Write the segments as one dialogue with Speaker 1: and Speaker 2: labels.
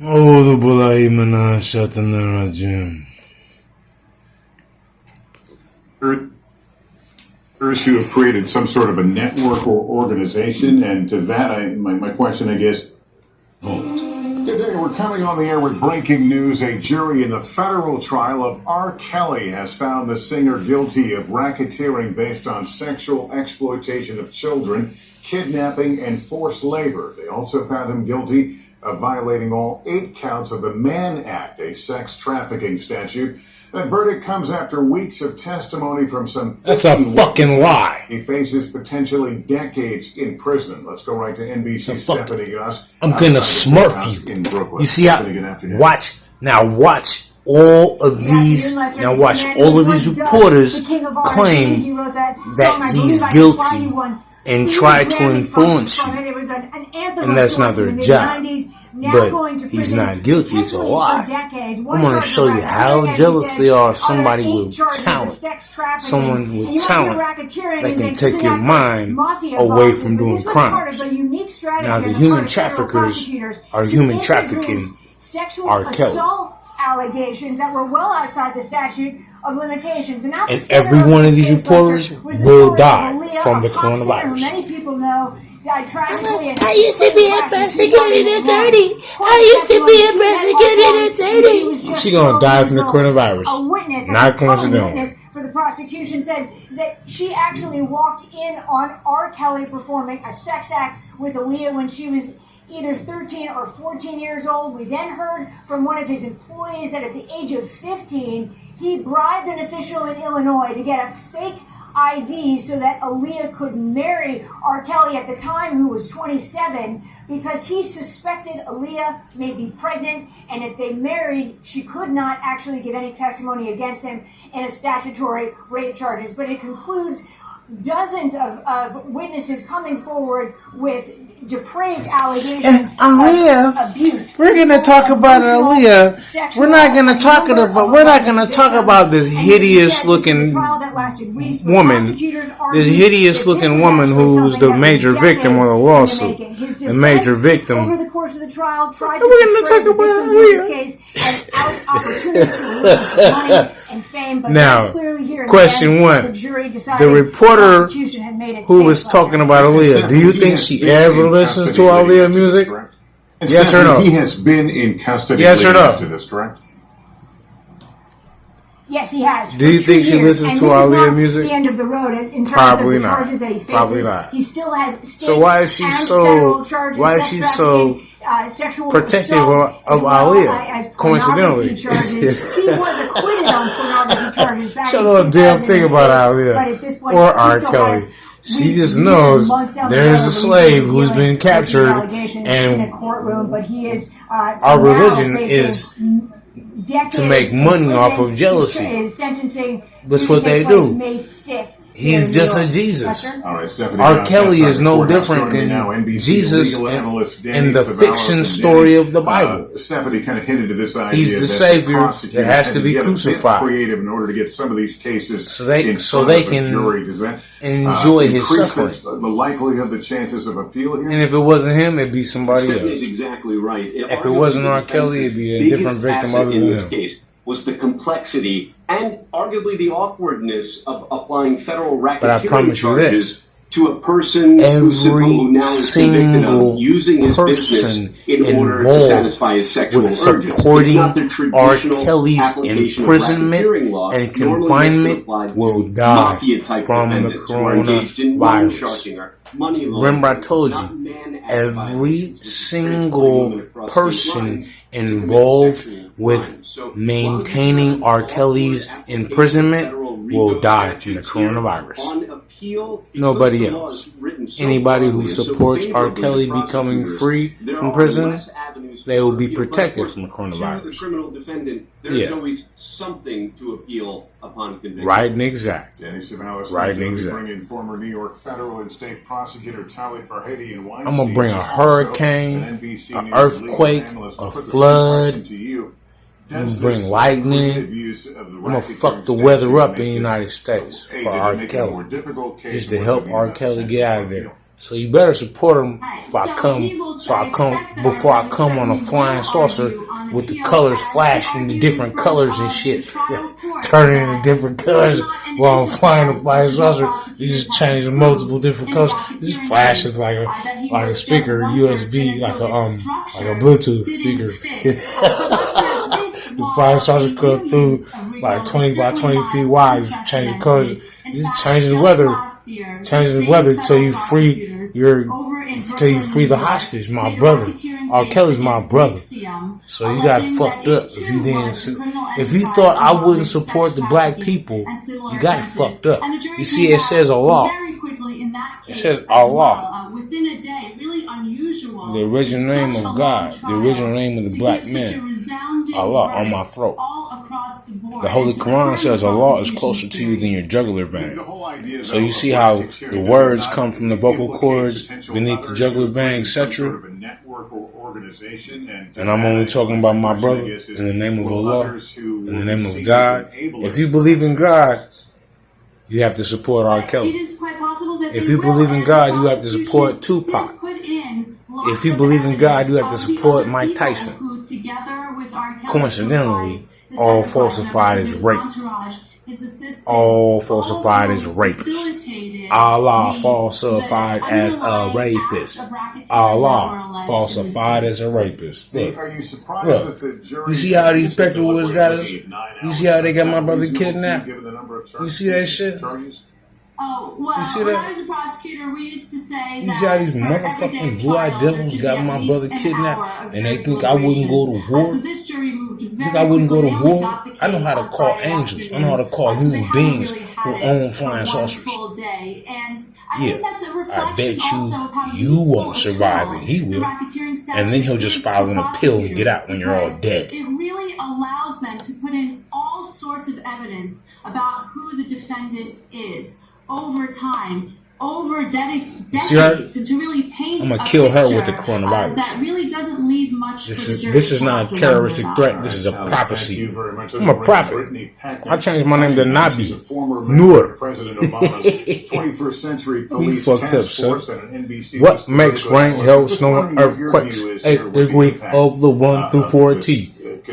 Speaker 1: أعوذ بالله من الشيطان الرجيم.
Speaker 2: Who have created some sort of a network or organization, and to that, my question, I guess. Today, we're coming on the air with breaking news. A jury in the federal trial of R. Kelly has found the singer guilty of racketeering based on sexual exploitation of children, kidnapping, and forced labor. They also found him guilty of violating all 8 counts of the Mann Act, a sex trafficking statute. That verdict comes after weeks of testimony from some 50
Speaker 1: That's a fucking
Speaker 2: witnesses.
Speaker 1: lie.
Speaker 2: He faces potentially decades in prison. Let's go right to NBC's Stephanie Goss.
Speaker 1: I'm gonna smurf you.
Speaker 2: In Brooklyn.
Speaker 1: You see how? Watch all of these. Now watch all of these reporters claim that he's guilty and try to influence you, and that's not their job. But he's not guilty. It's a lie. I'm going to show you how jealous they are of somebody with talent. Someone with talent that can take your mind away from doing crimes. Now, the human traffickers are human trafficking R. Kelly.
Speaker 3: Allegations that were well outside the statute of limitations. And
Speaker 1: every one of these reporters will die from the coronavirus.
Speaker 3: Many people know died tragically.
Speaker 4: I used to be a prosecuting attorney.
Speaker 1: She's gonna die from the coronavirus. Not coincidental.
Speaker 3: For the prosecution said that she actually walked in on R. Kelly performing a sex act with Aaliyah when she was either 13 or 14 years old. We then heard from one of his employees that at the age of 15, he bribed an official in Illinois to get a fake ID so that Aaliyah could marry R. Kelly at the time, who was 27, because he suspected Aaliyah may be pregnant, and if they married, she could not actually give any testimony against him in a statutory rape charges. But it concludes dozens of witnesses coming forward with depraved allegations of abuse.
Speaker 1: We're gonna talk about Aaliyah. We're not gonna talk about this hideous-looking woman. This hideous-looking woman who's the major victim of the lawsuit. The major victim.
Speaker 3: Over the course of the trial, tried to portray the victims in this case as opportunities for money and fame. But
Speaker 1: now,
Speaker 3: clearly here
Speaker 1: question one: the reporter who was talking about Aaliyah, do you think she ever listens to Aaliyah music? Yes or no?
Speaker 2: He has been in custody.
Speaker 1: Yes or no?
Speaker 2: To this, correct?
Speaker 3: Yes, he has.
Speaker 1: Do you think she listens to Aaliyah music?
Speaker 3: The end of the road in terms
Speaker 1: Probably
Speaker 3: of the
Speaker 1: not.
Speaker 3: charges that he faces.
Speaker 1: Probably not.
Speaker 3: He still has state
Speaker 1: So why is she
Speaker 3: and
Speaker 1: so?
Speaker 3: federal charges,
Speaker 1: Why is
Speaker 3: sex
Speaker 1: she so
Speaker 3: trafficking, sexual
Speaker 1: protective
Speaker 3: assault,
Speaker 1: of
Speaker 3: as well
Speaker 1: Aaliyah?
Speaker 3: as
Speaker 1: Coincidentally,
Speaker 3: pornography charges. He was acquitted on pornography charges back
Speaker 1: Shut
Speaker 3: in
Speaker 1: up, damn thing about
Speaker 3: 2008, but at
Speaker 1: Aaliyah
Speaker 3: this point,
Speaker 1: or
Speaker 3: he
Speaker 1: R.
Speaker 3: still
Speaker 1: Kelly.
Speaker 3: has
Speaker 1: She
Speaker 3: weeks,
Speaker 1: just
Speaker 3: years,
Speaker 1: knows
Speaker 3: months down the
Speaker 1: there's
Speaker 3: road
Speaker 1: a
Speaker 3: of
Speaker 1: slave
Speaker 3: him
Speaker 1: who's
Speaker 3: dealing
Speaker 1: been
Speaker 3: with these
Speaker 1: captured,
Speaker 3: allegations in a
Speaker 1: and
Speaker 3: courtroom, but he is
Speaker 1: our religion is
Speaker 3: decades
Speaker 1: to make money off of jealousy.
Speaker 3: His sentencing
Speaker 1: That's what they do.
Speaker 3: May 5th.
Speaker 1: He's just a Jesus.
Speaker 2: All right, Stephanie
Speaker 1: R.
Speaker 2: Goss,
Speaker 1: Kelly
Speaker 2: that's
Speaker 1: is
Speaker 2: our
Speaker 1: no
Speaker 2: reporter.
Speaker 1: different
Speaker 2: Joining me now,
Speaker 1: than
Speaker 2: NBC
Speaker 1: Jesus
Speaker 2: legal analyst Danny
Speaker 1: in the
Speaker 2: Savalas.
Speaker 1: fiction
Speaker 2: And
Speaker 1: story
Speaker 2: Danny,
Speaker 1: of the Bible.
Speaker 2: Stephanie kind of hinted to this idea.
Speaker 1: He's the
Speaker 2: that
Speaker 1: savior
Speaker 2: prosecutor
Speaker 1: that has to be
Speaker 2: get a bit
Speaker 1: crucified.
Speaker 2: creative in order to get some of these cases
Speaker 1: So they
Speaker 2: in
Speaker 1: can
Speaker 2: jury. Does that
Speaker 1: enjoy his
Speaker 2: increase
Speaker 1: suffering.
Speaker 2: the likelihood of the chances of appeal here?
Speaker 1: And if it wasn't him, it'd be somebody
Speaker 5: Stephanie
Speaker 1: else.
Speaker 5: is exactly right.
Speaker 1: If it wasn't R. Kelly, it'd be a different victim other
Speaker 5: in
Speaker 1: than
Speaker 5: this
Speaker 1: him.
Speaker 5: case was the complexity and arguably the awkwardness of applying federal
Speaker 1: But I
Speaker 5: racketeering
Speaker 1: promise you
Speaker 5: charges
Speaker 1: this.
Speaker 5: to a person who now is convicted of using his business in order to satisfy his sexual
Speaker 1: with
Speaker 5: urges.
Speaker 1: supporting
Speaker 5: It's not the
Speaker 1: R.
Speaker 5: traditional
Speaker 1: Kelly's
Speaker 5: application of
Speaker 1: imprisonment
Speaker 5: racketeering law
Speaker 1: and
Speaker 5: normally
Speaker 1: confinement
Speaker 5: gets applied
Speaker 1: will
Speaker 5: to
Speaker 1: die
Speaker 5: mafia-type
Speaker 1: from the
Speaker 5: defendants who are engaged in loan
Speaker 1: coronavirus.
Speaker 5: sharking or money
Speaker 1: Remember I
Speaker 5: laundering,
Speaker 1: told
Speaker 5: not
Speaker 1: you,
Speaker 5: man act
Speaker 1: every
Speaker 5: violence,
Speaker 1: single
Speaker 5: transferring women across
Speaker 1: person
Speaker 5: state lines to commit
Speaker 1: involved
Speaker 5: sexual
Speaker 1: with
Speaker 5: crimes. So,
Speaker 1: maintaining R. Kelly's imprisonment will die from the coronavirus.
Speaker 5: on appeal,
Speaker 1: Nobody
Speaker 5: because the law
Speaker 1: else.
Speaker 5: is written so
Speaker 1: Anybody who
Speaker 5: broadly and so
Speaker 1: supports R.
Speaker 5: favorably
Speaker 1: Kelly
Speaker 5: to
Speaker 1: becoming
Speaker 5: prosecutors,
Speaker 1: free
Speaker 5: there
Speaker 1: from
Speaker 5: are
Speaker 1: prison,
Speaker 5: less avenues
Speaker 1: they
Speaker 5: for
Speaker 1: will be
Speaker 5: appeal. But of
Speaker 1: protected
Speaker 5: course,
Speaker 1: from the
Speaker 5: to the
Speaker 1: coronavirus.
Speaker 5: criminal defendant, there is always something to appeal upon conviction.
Speaker 1: Right and exact.
Speaker 2: Danny Savalas,
Speaker 1: Right,
Speaker 2: thank you.
Speaker 1: exactly.
Speaker 2: Bring in former New York federal and state prosecutor Tali Farhadi and Weinstein.
Speaker 1: I'm gonna bring a
Speaker 2: Also,
Speaker 1: hurricane,
Speaker 2: an NBC
Speaker 1: an
Speaker 2: News
Speaker 1: earthquake,
Speaker 2: legal analyst.
Speaker 1: a
Speaker 2: I'll put this
Speaker 1: flood.
Speaker 2: question to you.
Speaker 1: I'm
Speaker 2: Does
Speaker 1: gonna bring
Speaker 2: this
Speaker 1: lightning.
Speaker 2: creative use of the
Speaker 1: I'm gonna
Speaker 2: racketeering
Speaker 1: fuck the
Speaker 2: statute
Speaker 1: weather up in
Speaker 2: make
Speaker 1: the
Speaker 2: this
Speaker 1: United States
Speaker 2: a
Speaker 1: for
Speaker 2: to
Speaker 1: R.
Speaker 2: make it a
Speaker 1: Kelly.
Speaker 2: more difficult case
Speaker 1: Just to
Speaker 2: or
Speaker 1: help
Speaker 2: be
Speaker 1: R.
Speaker 2: a
Speaker 1: Kelly
Speaker 2: potential
Speaker 1: get out of
Speaker 2: appeal?
Speaker 1: there. So you better support him before I come on a flying saucer with the colors flashing the different colors and shit. Turning into different colors while I'm flying a flying saucer. You just change multiple different colors. It just flashes like a speaker, USB, like a Bluetooth speaker. The flying saucer cut through like 20 by 20 feet wide. Just change the colors. Just change the weather. Change the weather till you free the hostage. My brother. R. Kelly's my brother. So you got fucked up if you didn't. If you thought I wouldn't support the black people, you got it fucked up. You see, it says Allah. It says Allah. The original name of God. The original name of the black man. Allah on my throat. The Holy Quran says Allah is closer to you than your jugular vein. So you see how the words come from the vocal cords beneath the jugular vein, etc. And I'm only talking about my brother in the name of Allah, in the name of God. If you believe in God, you have to support R. Kelly. If you believe in God, you have to support Tupac. If you believe in God, you have to support Mike Tyson. Coincidentally, all falsified as rape. All falsified as rapists. Allah falsified as a rapist. Allah falsified as a rapist. Look, you see how these Peckerwoods got us? You see how they got my brother kidnapped? You see that shit?
Speaker 6: Oh, well,
Speaker 1: you see
Speaker 6: when
Speaker 1: that?
Speaker 6: I was a prosecutor, we used to say
Speaker 1: you see how these motherfucking blue-eyed devils got my brother kidnapped and they think I wouldn't go to war?
Speaker 6: So this jury moved
Speaker 1: Think I wouldn't go to war? I know how to call angels. I know how to call human beings who own flying saucers. Yeah, I bet you won't survive and he will. And then he'll just file an appeal and get out when you're all dead.
Speaker 6: It really allows them to put in all sorts of evidence about who the defendant is over time, over decades, and to really paint
Speaker 1: I'm gonna kill her with the coronavirus.
Speaker 6: That really doesn't leave much.
Speaker 1: This is not a terroristic threat. This is a prophecy. I'm a prophet. I changed my name to Nabinur. We fucked up, son. What makes rain, hail, snow, and earthquakes? 8th degree of the 1 through 4T.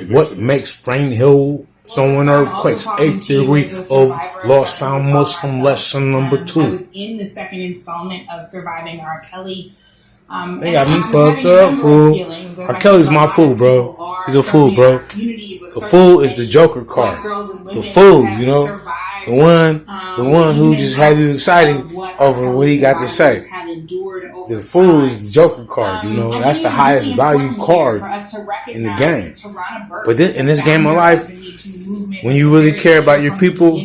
Speaker 1: What makes rain, hail, snow, and earthquakes? 8th degree of lost found Muslim lesson number 2.
Speaker 7: I was in the second installment of Surviving R. Kelly.
Speaker 1: They got me fucked up, fool. R. Kelly's my fool, bro. He's a fool, bro. The fool is the Joker card. The fool, you know, the one who just had you excited over what he got to say. The fool is the Joker card, you know. That's the highest value card in the game. But in this game of life, when you really care about your people,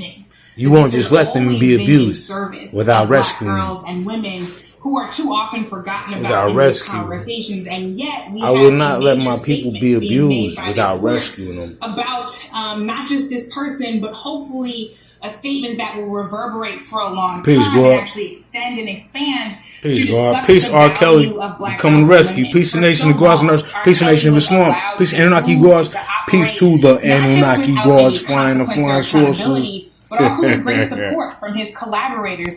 Speaker 1: you won't just let them be abused without rescuing them.
Speaker 7: Who are too often forgotten about in these conversations, and yet
Speaker 1: I will not let my people be abused without rescuing them.
Speaker 7: About not just this person, but hopefully a statement that will reverberate for a long time and actually extend and expand.
Speaker 1: Peace, God. Peace, R. Kelly. We come to rescue. Peace to the nation of Guards and Earth. Peace to the nation of Islam. Peace to Anunnaki Guards. Peace to the Anunnaki Guards flying the flying saucers.
Speaker 7: But also with great support from his collaborators